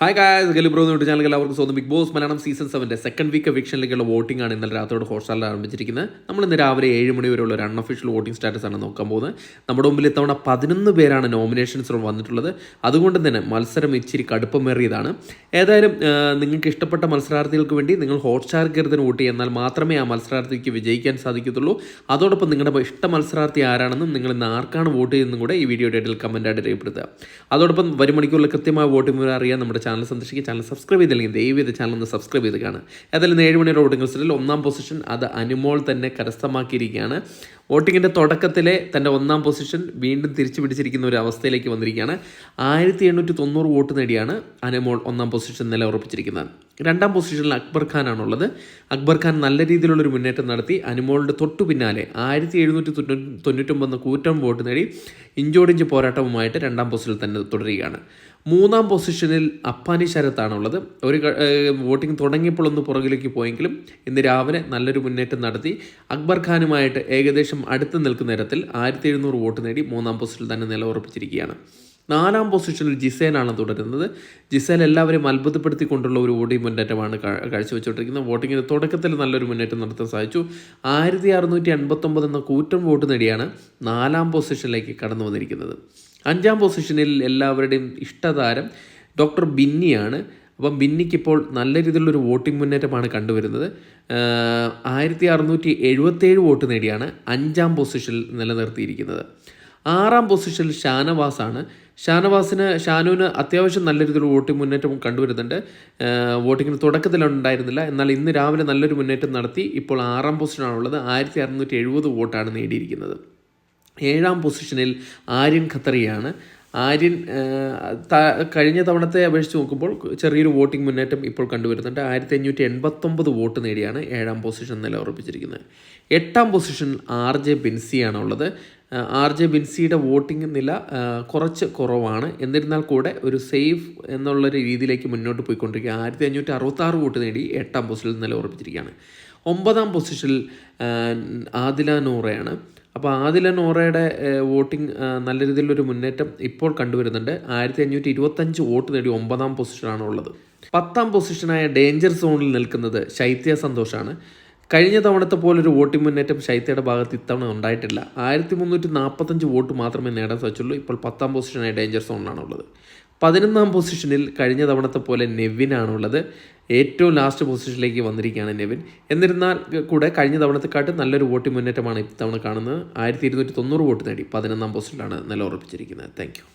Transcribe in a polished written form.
Hi guys, ഗലിബ്രോ എന്ന് channel എല്ലാവർക്കും സ്വന്തം big boss Malayalam season 7 second week എവിക്ഷനിലേക്കുള്ള വോട്ടിംഗ് ആണ് ഇന്നലെ രാത്രിയോട് ഹോട്ട്സ്റ്റാറിൽ ആരംഭിച്ചിരിക്കുന്നത്. നമ്മൾ ഇന്ന് രാവിലെ 7 മണി വരെയുള്ള ഒരു അൺഒഫീഷ്യൽ വോട്ടിംഗ് സ്റ്റാറ്റസ് ആണ് നോക്കാൻ പോകുന്നത്. നമ്മുടെ മുമ്പിൽ ഇത്തവണ 11 പേരാണ് നോമിനേഷൻസ് വന്നിട്ടുള്ളത്. അതുകൊണ്ട് തന്നെ മത്സരം ഇച്ചിരി കടുപ്പമേറിയതാണ്. ഏതായാലും നിങ്ങൾക്ക് ഇഷ്ടപ്പെട്ട മത്സരാർത്ഥികൾക്ക് വേണ്ടി നിങ്ങൾ ഹോട്ട്സ്റ്റാർ കയറുന്നതിന് വോട്ട് ചെയ്താൽ മാത്രമേ ആ മത്സരാർത്ഥിക്ക് വിജയിക്കാൻ സാധിക്കത്തുള്ളൂ. അതോടൊപ്പം നിങ്ങളുടെ ഇഷ്ട മത്സരാർത്ഥി ആരാണെന്നും നിങ്ങൾ ഇന്ന് ആർക്കാണ് വോട്ട് ചെയ്യുന്നതും കൂടെ ഈ വീഡിയോ ഡേറ്റിൽ കമൻറ്റായിട്ട് രേഖപ്പെടുത്തുക. അതോടൊപ്പം വരും മണിക്കൂറിൽ കൃത്യമായ വോട്ടിംഗ് അറിയാൻ നമ്മുടെ ചാനൽ സന്ദർശിക്കുക. ചാനൽ സബ്സ്ക്രൈബ് ചെയ്തില്ലെങ്കിൽ ദയവേത് ചാനൽ ഒന്ന് സബ്സ്ക്രൈബ് ചെയ്ത് കാണുക. ഏതായാലും 7 മണിയുടെ വോട്ടിംഗ് ലിസ്റ്റിൽ 1-ാം പൊസിഷൻ അത് അനുമോൾ തന്നെ കരസ്ഥമാക്കിയിരിക്കുകയാണ്. വോട്ടിങ്ങിൻ്റെ തുടക്കത്തിലെ തൻ്റെ 1-ാം പൊസിഷൻ വീണ്ടും തിരിച്ചു പിടിച്ചിരിക്കുന്ന ഒരു അവസ്ഥയിലേക്ക് വന്നിരിക്കുകയാണ്. 1890 വോട്ട് നേടിയാണ് അനുമോൾ 1-ാം പൊസിഷൻ നിലയുറപ്പിച്ചിരിക്കുന്നത്. 2-ാം പൊസിഷനിൽ അക്ബർ ഖാനാണുള്ളത്. അക്ബർ ഖാൻ നല്ല രീതിയിലുള്ളൊരു മുന്നേറ്റം നടത്തി അനുമോളിൻ്റെ തൊട്ടു പിന്നാലെ 1799 കൂറ്റം വോട്ട് നേടി ഇഞ്ചോടിഞ്ച് പോരാട്ടവുമായിട്ട് 2-ാം പൊസിഷനിൽ തന്നെ തുടരുകയാണ്. 3-ാം പൊസിഷനിൽ അപ്പാനി ശരത്താണുള്ളത്. ഒരു വോട്ടിംഗ് തുടങ്ങിയപ്പോൾ ഒന്ന് പുറകിലേക്ക് പോയെങ്കിലും ഇന്ന് രാവിലെ നല്ലൊരു മുന്നേറ്റം നടത്തി അക്ബർ ഖാനുമായിട്ട് ഏകദേശം അടുത്ത് നിൽക്കുന്ന തരത്തിൽ 1700 വോട്ട് നേടി 3-ാം പൊസിഷനിൽ തന്നെ നിലയുറപ്പിച്ചിരിക്കുകയാണ്. 4-ാം പൊസിഷനിൽ ജിസേലാണ് തുടരുന്നത്. ജിസേൽ എല്ലാവരെയും അത്ഭുതപ്പെടുത്തിക്കൊണ്ടുള്ള ഒരു വോട്ടിംഗ് മുന്നേറ്റമാണ് കാഴ്ചവെച്ചുകൊണ്ടിരിക്കുന്നത്. വോട്ടിങ്ങിന് തുടക്കത്തിൽ നല്ലൊരു മുന്നേറ്റം നടത്താൻ സാധിച്ചു. 1689 എന്ന കൂറ്റൻ വോട്ട് നേടിയാണ് 4-ാം പൊസിഷനിലേക്ക് കടന്നു വന്നിരിക്കുന്നത്. 5-ാം പൊസിഷനിൽ എല്ലാവരുടെയും ഇഷ്ടതാരം ഡോക്ടർ ബിന്നിയാണ്. അപ്പം ബിന്നിക്കിപ്പോൾ നല്ല രീതിയിലുള്ളൊരു വോട്ടിംഗ് മുന്നേറ്റമാണ് കണ്ടുവരുന്നത്. 1677 വോട്ട് നേടിയാണ് 5-ാം പൊസിഷനിൽ നിലനിർത്തിയിരിക്കുന്നത്. 6-ാം പൊസിഷനിൽ ഷാനവാസാണ്. ഷാനുവിന് അത്യാവശ്യം നല്ല രീതിയിലുള്ള വോട്ടിംഗ് മുന്നേറ്റം കണ്ടുവരുന്നുണ്ട്. വോട്ടിങ്ങിന് തുടക്കത്തിലുണ്ടായിരുന്നില്ല, എന്നാൽ ഇന്ന് രാവിലെ നല്ലൊരു മുന്നേറ്റം നടത്തി ഇപ്പോൾ 6-ാം പൊസിഷനാണുള്ളത്. 1670 വോട്ടാണ് നേടിയിരിക്കുന്നത്. 7-ാം പൊസിഷനിൽ ആര്യൻ ഖത്തറിയാണ്. ആര്യൻ കഴിഞ്ഞ തവണത്തെ അപേക്ഷിച്ച് നോക്കുമ്പോൾ ചെറിയൊരു വോട്ടിംഗ് മുന്നേറ്റം ഇപ്പോൾ കണ്ടുവരുന്നുണ്ട്. 1589 വോട്ട് നേടിയാണ് 7-ാം പൊസിഷൻ നിലയുറപ്പിച്ചിരിക്കുന്നത്. 8-ാം പൊസിഷനിൽ RJ ബിൻസിയാണുള്ളത്. RJ ബിൻസിയുടെ വോട്ടിംഗ് നില കുറച്ച് കുറവാണ്. എന്നിരുന്നാൽ കൂടെ ഒരു സേഫ് എന്നുള്ളൊരു രീതിയിലേക്ക് മുന്നോട്ട് പോയിക്കൊണ്ടിരിക്കുക. 1566 വോട്ട് നേടി 8-ാം പൊസിഷനിൽ നിലയുറപ്പിച്ചിരിക്കുകയാണ്. 9-ാം പൊസിഷനിൽ ആദില നൂറയാണ്. അപ്പോൾ ആദില നോറയുടെ വോട്ടിംഗ് നല്ല രീതിയിലൊരു മുന്നേറ്റം ഇപ്പോൾ കണ്ടുവരുന്നുണ്ട്. 1525 വോട്ട് നേടി 9-ാം പൊസിഷനാണുള്ളത്. 10-ാം പൊസിഷനായ ഡേഞ്ചർ സോണിൽ നിൽക്കുന്നത് ശൈത്യ സന്തോഷാണ്. കഴിഞ്ഞ തവണത്തെ പോലൊരു വോട്ടിംഗ് മുന്നേറ്റം ശൈത്യയുടെ ഭാഗത്ത് ഇത്തവണ ഉണ്ടായിട്ടില്ല. 1345 വോട്ട് മാത്രമേ നേടാൻ സാധിച്ചുള്ളൂ. ഇപ്പോൾ 10-ാം പൊസിഷനായ ഡേഞ്ചർ സോണിലാണുള്ളത്. 11-ാം പൊസിഷനിൽ കഴിഞ്ഞ തവണത്തെ പോലെ നെവിനാണുള്ളത്. ഏറ്റവും ലാസ്റ്റ് പൊസിഷനിലേക്ക് വന്നിരിക്കുകയാണ് നെവിൻ. എന്നിരുന്നാൽ കൂടെ കഴിഞ്ഞ തവണത്തെക്കാട്ട് നല്ലൊരു വോട്ടിംഗ് മുന്നേറ്റമാണ് ഇത്തവണ കാണുന്നത്. 1290 വോട്ട് നേടി 11-ാം പൊസിഷനിലാണ് നിലയുറപ്പിച്ചിരിക്കുന്നത്. Thank you.